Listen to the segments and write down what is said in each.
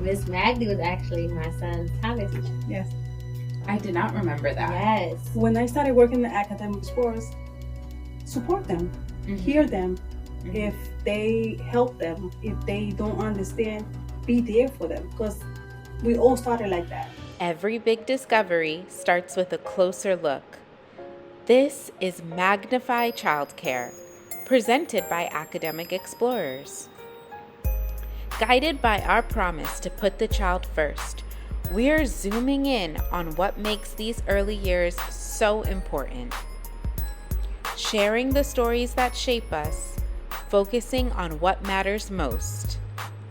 Miss Magaly was actually my son's toddler teacher. Yes. I did not remember that. Yes. When I started working in the academic sports, support them, hear them. If they help them, if they don't understand, be there for them, because we all started like that. Every big discovery starts with a closer look. This is Magnify Childcare, presented by Academic Explorers. Guided by our promise to put the child first, we're zooming in on what makes these early years so important. Sharing the stories that shape us, focusing on what matters most.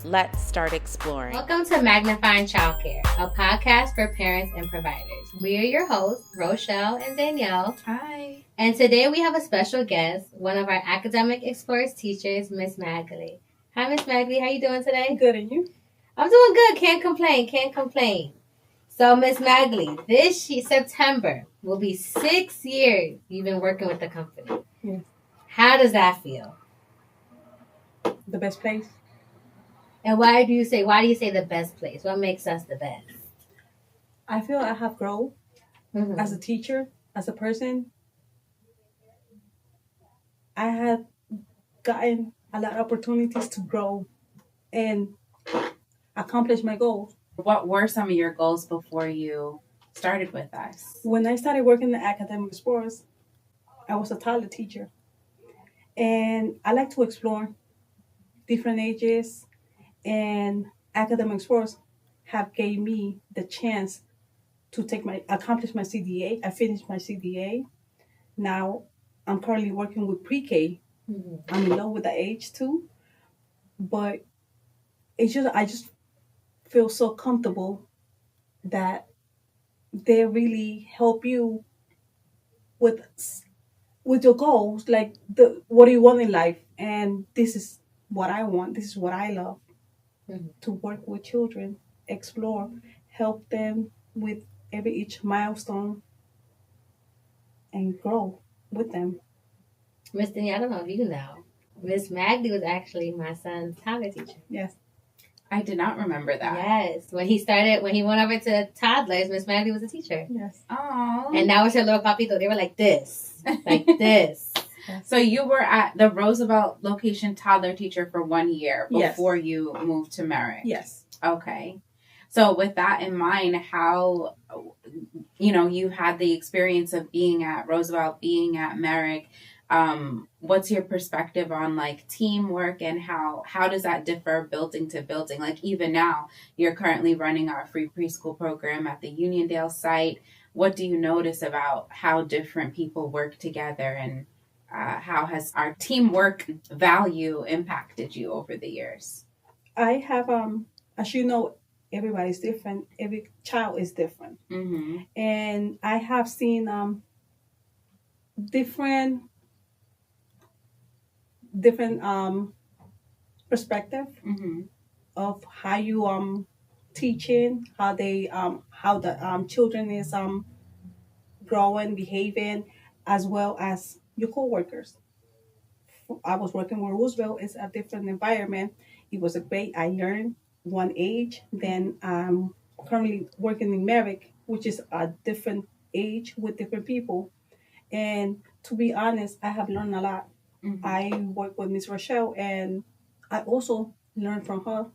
Let's start exploring. Welcome to Magnifying Childcare, a podcast for parents and providers. We are your hosts, Rochelle and Danielle. Hi. And today we have a special guest, one of our Academic Explorers teachers, Miss Magaly. Hi, Miss Magaly. How you doing today? Good, and you? I'm doing good. Can't complain. So, Miss Magaly, this September will be 6 years you've been working with the company. Yes. How does that feel? The best place. And why do you say the best place? What makes us the best? I feel I have grown as a teacher, as a person. I have gotten a lot of opportunities to grow and accomplish my goals. What were some of your goals before you started with us? When I started working in academic sports, I was a toddler teacher. And I like to explore different ages, and academic sports have gave me the chance to accomplish my CDA. I finished my CDA. Now I'm currently working with pre-K. I'm in love with the age too, but I just feel so comfortable that they really help you with your goals, like what do you want in life, and this is what I want. This is what I love. To work with children, explore, help them with each milestone, and grow with them. Miss Danielle, I don't know if you know, Miss Magaly was actually my son's toddler teacher. Yes. I did not remember that. Yes. When he went over to toddlers, Miss Magaly was a teacher. Yes. Oh. And that was her little papito. They were like this. Like this. So you were at the Roosevelt location toddler teacher for 1 year before you moved to Merrick. Yes. Okay. So with that in mind, how, you had the experience of being at Roosevelt, being at Merrick. What's your perspective on like teamwork, and how does that differ building to building? Like even now, you're currently running our free preschool program at the Uniondale site. What do you notice about how different people work together, and how has our teamwork value impacted you over the years? I have, as you know, everybody's different. Every child is different. Mm-hmm. And I have seen different perspective of how you teaching, how the children is growing, behaving, as well as your co-workers. I was working with Roosevelt. It's a different environment. It was great. I learned one age. Then I'm currently working in Merrick, which is a different age with different people. And to be honest, I have learned a lot. I work with Miss Rochelle, and I also learned from her,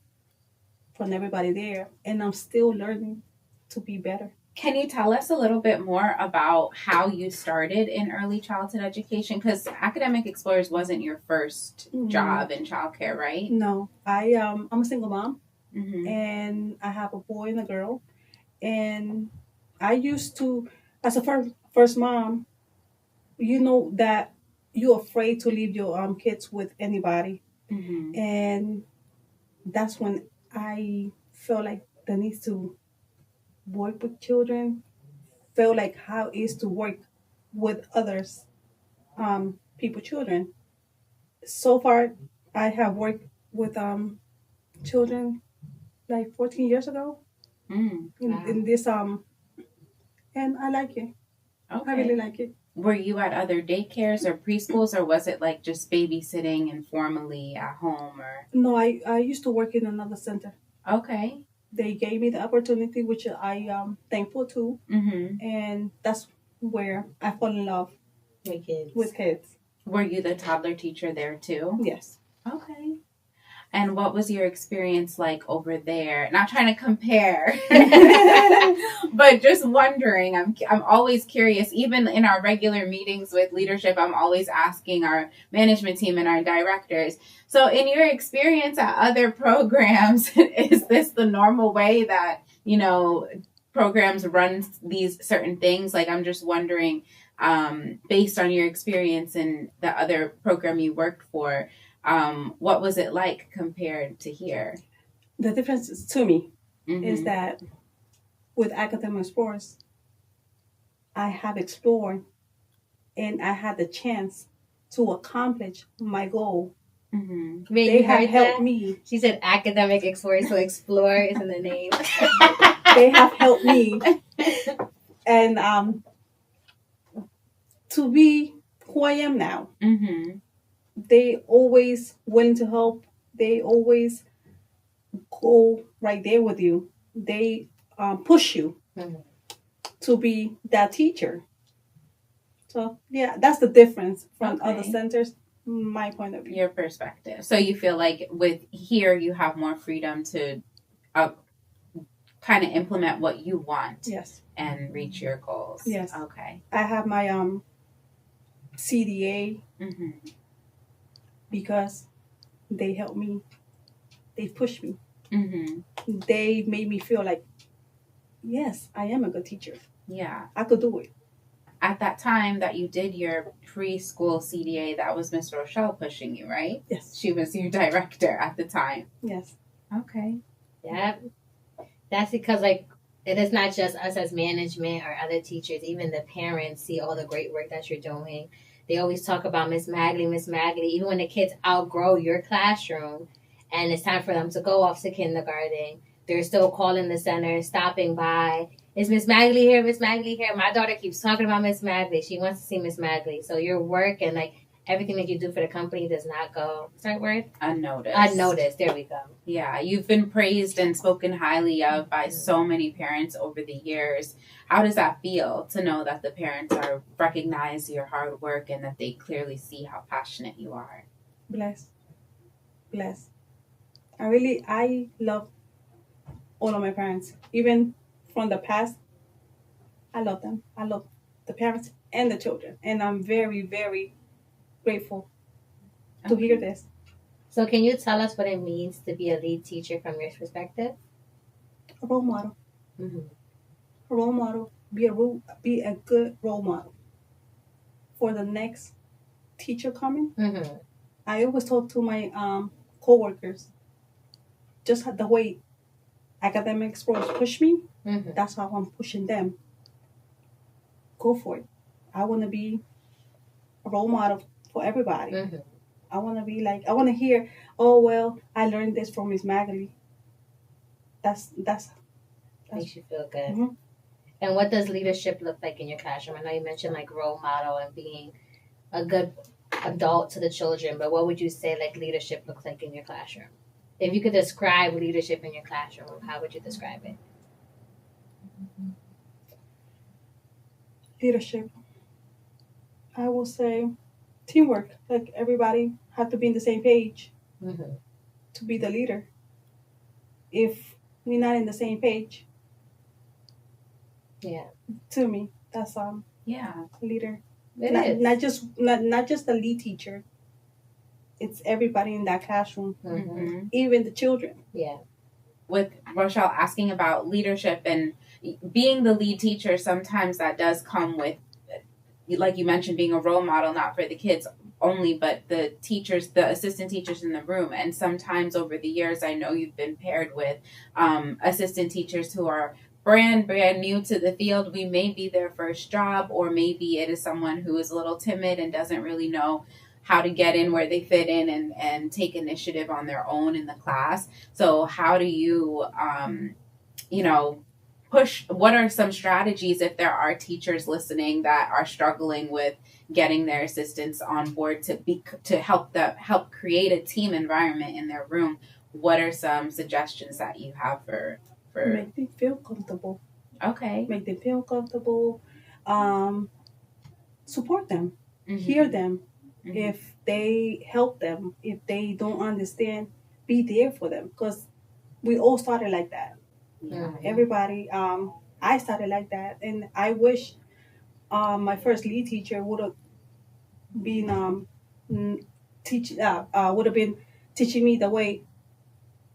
from everybody there. And I'm still learning to be better. Can you tell us a little bit more about how you started in early childhood education? Because Academic Explorers wasn't your first job in childcare, right? No, I'm a single mom, and I have a boy and a girl. And I used to, as a first mom, you know that you're afraid to leave your kids with anybody, and that's when I felt like the need to work with children, feel like how it is to work with others, children. So far, I have worked with children like 14 years ago in this, and I like it. Okay. I really like it. Were you at other daycares or preschools, or was it like just babysitting informally at home? Or no, I used to work in another center. Okay. they gave me the opportunity, which I am thankful to, and that's where I fall in love With kids. with kids. Were you the toddler teacher there too? Yes. Okay. And what was your experience like over there? Not trying to compare, but just wondering. I'm always curious. Even in our regular meetings with leadership, I'm always asking our management team and our directors. So in your experience at other programs, is this the normal way that, you know, programs run these certain things? Like, I'm just wondering, based on your experience in the other program you worked for, what was it like compared to here? The difference is, to me, is that with academic sports, I have explored and I had the chance to accomplish my goal. They have helped me. She said academic explore, so explore is in the name. They have helped me. And to be who I am now. They always willing to help. They always go right there with you. They push you to be that teacher. So yeah, that's the difference from other centers, my point of view. Your perspective. So you feel like with here you have more freedom to kind of implement what you want. Yes. And reach your goals. Yes. Okay. I have my CDA. Because they helped me, they pushed me, they made me feel like, yes, I am a good teacher. Yeah, I could do it. At that time that you did your preschool CDA, that was Miss Rochelle pushing you, right? Yes. She was your director at the time. Yes. Okay. Yeah. That's because, like, it is not just us as management or other teachers. Even the parents see all the great work that you're doing. They always talk about Miss Magaly, Miss Magaly. Even when the kids outgrow your classroom and it's time for them to go off to kindergarten, they're still calling the center, stopping by. Is Miss Magaly here? Miss Magaly here? My daughter keeps talking about Miss Magaly. She wants to see Miss Magaly. So your work and, like, everything that you do for the company does not go, what's that word? Unnoticed. Unnoticed. There we go. Yeah, you've been praised and spoken highly of by so many parents over the years. How does that feel to know that the parents are recognize your hard work and that they clearly see how passionate you are? Blessed. I love all of my parents. Even from the past, I love them. I love the parents and the children. And I'm very, very grateful to hear this. So can you tell us what it means to be a lead teacher from your perspective? A role model. A role model. Be a good role model for the next teacher coming. I always talk to my co-workers. Just the way academic sports push me, that's how I'm pushing them. Go for it. I want to be a role model for everybody. I want to be like, I want to hear, oh, well, I learned this from Miss Magaly. That's makes you feel good. And what does leadership look like in your classroom? I know you mentioned, like, role model and being a good adult to the children, but what would you say, like, leadership looks like in your classroom? If you could describe leadership in your classroom, how would you describe it? Leadership, I will say teamwork. Like, everybody have to be on the same page to be the leader. If we're not in the same page, to me, that's leader. Not just the lead teacher. It's everybody in that classroom, even the children. Yeah. With Rochelle asking about leadership and being the lead teacher, sometimes that does come with, like you mentioned, being a role model, not for the kids only, but the teachers, the assistant teachers in the room. And sometimes over the years, I know you've been paired with assistant teachers who are brand new to the field. We may be their first job, or maybe it is someone who is a little timid and doesn't really know how to get in where they fit in and take initiative on their own in the class. So how do you, push, what are some strategies if there are teachers listening that are struggling with getting their assistants on board to help create a team environment in their room? What are some suggestions that you have for for Make them feel comfortable. Okay. Make them feel comfortable. Support them. Mhm. Hear them. Mhm. If they help them, if they don't understand, be there for them. Because we all started like that. Yeah. Everybody, I started like that. And I wish my first lead teacher would have been would have been teaching me the way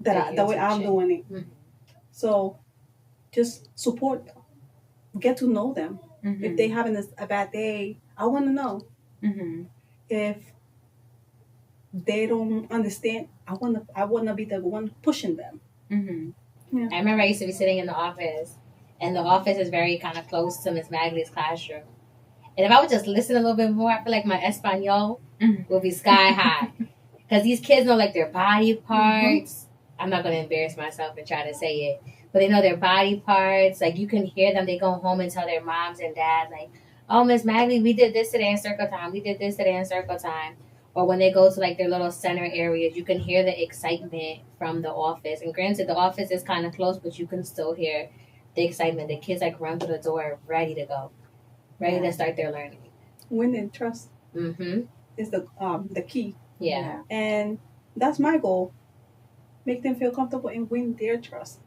the way I'm doing it. Mhm. So just support them. Get to know them. Mhm. If they having a bad day, I want to know. Mhm. If they don't understand, I wanna be the one pushing them. Mhm. Yeah. I remember I used to be sitting in the office, and the office is very kind of close to Miss Magaly's classroom. And if I would just listen a little bit more, I feel like my Espanol Mhm. will be sky high. Because these kids know like their body parts. I'm not going to embarrass myself and try to say it. But they know their body parts. Like you can hear them. They go home and tell their moms and dads like, oh, Miss Magaly, we did this today in circle time. We did this today in circle time. Or when they go to like their little center areas, you can hear the excitement from the office. And granted, the office is kind of close, but you can still hear the excitement. The kids like run through the door ready to go, ready to start their learning. Win and trust is the key. Yeah. And that's my goal. Make them feel comfortable and win their trust.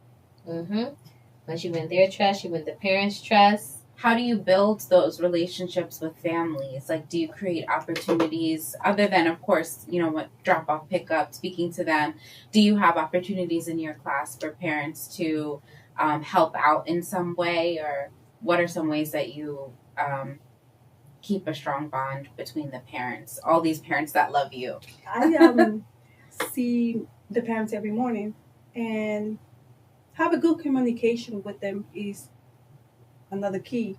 Once you win their trust, you win the parents' trust. How do you build those relationships with families? Like, do you create opportunities other than, of course, what drop off, pick up, speaking to them? Do you have opportunities in your class for parents to help out in some way, or what are some ways that you keep a strong bond between the parents? All these parents that love you. I see the parents every morning, and have a good communication with them is another key.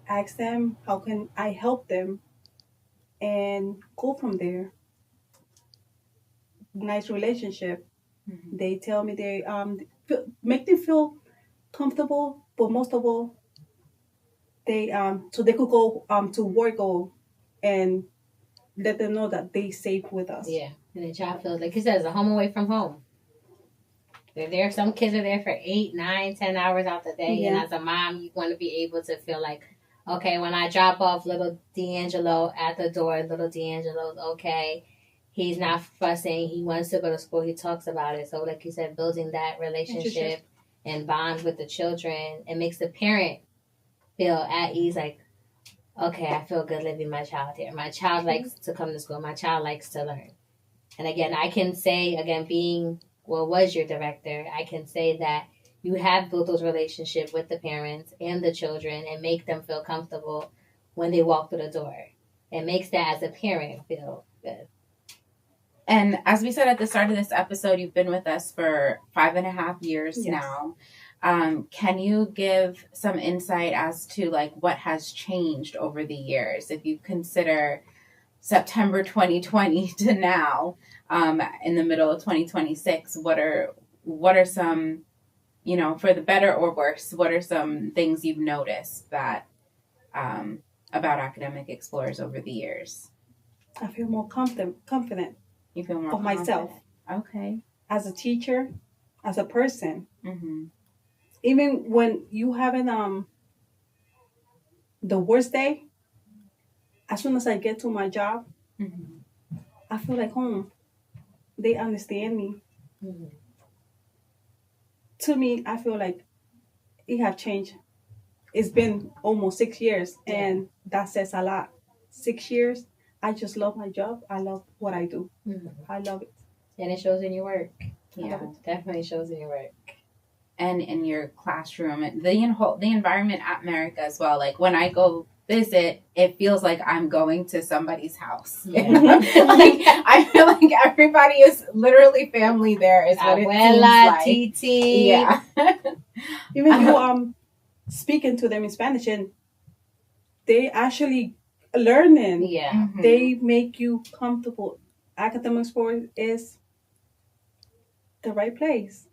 Ask them, how can I help them, and go from there. Nice relationship. They tell me they make them feel comfortable, but most of all, they so they could go to work and let them know that they safe with us. Yeah, and the child feels like he says a home away from home. They're there. Some kids are there for 8, 9, 10 hours out the day, and as a mom, you want to be able to feel like, okay, when I drop off little D'Angelo at the door, little D'Angelo's okay. He's not fussing. He wants to go to school. He talks about it. So, like you said, building that relationship and bond with the children, it makes the parent feel at ease. Like, okay, I feel good leaving my child here. My child likes to come to school. My child likes to learn. And again, I can say, was your director, I can say that you have built those relationships with the parents and the children and make them feel comfortable when they walk through the door. It makes that as a parent feel good. And as we said at the start of this episode, you've been with us for 5.5 years now. Can you give some insight as to like what has changed over the years? If you consider September 2020 to now, in the middle of 2026, what are some, for the better or worse, what are some things you've noticed that about Academic Explorers over the years? I feel more confident. You feel more of myself. Okay. As a teacher, as a person. Even when you having the worst day, as soon as I get to my job, I feel like home. They understand me. To me, I feel like it have changed. It's been almost 6 years, and that says a lot. 6 years, I just love my job. I love what I do. I love it. And it shows in your work. Yeah, it definitely shows in your work. And in your classroom, the environment at Merrick as well. Like when I go visit, it feels like I'm going to somebody's house. I feel like everybody is literally family there. Is what it seems like. Titi. Yeah. Even you speaking to them in Spanish, and they actually learning. Yeah. They make you comfortable. Academic Sport is the right place.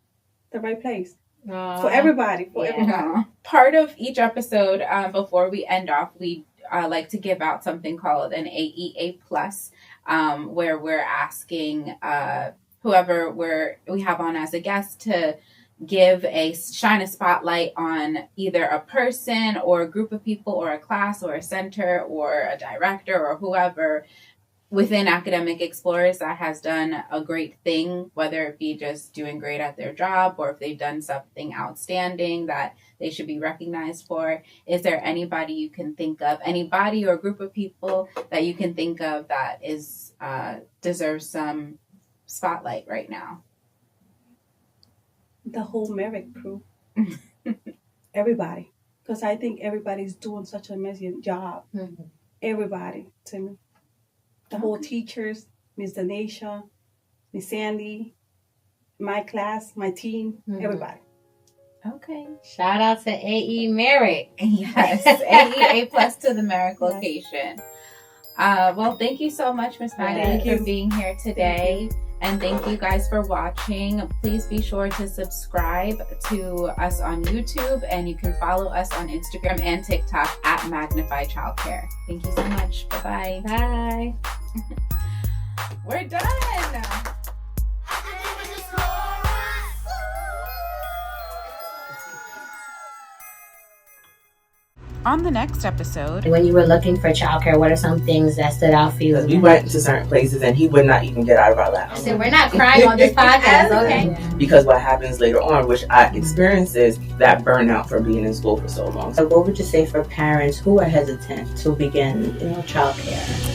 The right place. For everybody. Everybody. Part of each episode, before we end off, we like to give out something called an AEA Plus, where we're asking whoever we have on as a guest to shine a spotlight on either a person or a group of people or a class or a center or a director or whoever within Academic Explorers that has done a great thing, whether it be just doing great at their job or if they've done something outstanding that they should be recognized for. Is there anybody you can think of, anybody or group of people that you can think of that is deserves some spotlight right now? The whole Merrick crew. Everybody. Because I think everybody's doing such an amazing job. Mm-hmm. Everybody, to me. The whole teachers, Miss Danisha, Miss Sandy, my class, my team, everybody. Okay. Shout out to AE Merrick. Yes, AE A+ to the Merrick location. Well, thank you so much, Miss Magaly, for being here today. And thank you guys for watching. Please be sure to subscribe to us on YouTube, and you can follow us on Instagram and TikTok at Magnify Childcare. Thank you so much. Bye-bye. Bye. We're done. On the next episode, When you were looking for childcare, what are some things that stood out for you? We went to certain places and he would not even get out of our lap. I said, we're not crying on this podcast, okay? Because what happens later on, which I experienced, is that burnout from being in school for so long. So what would you say for parents who are hesitant to begin, childcare?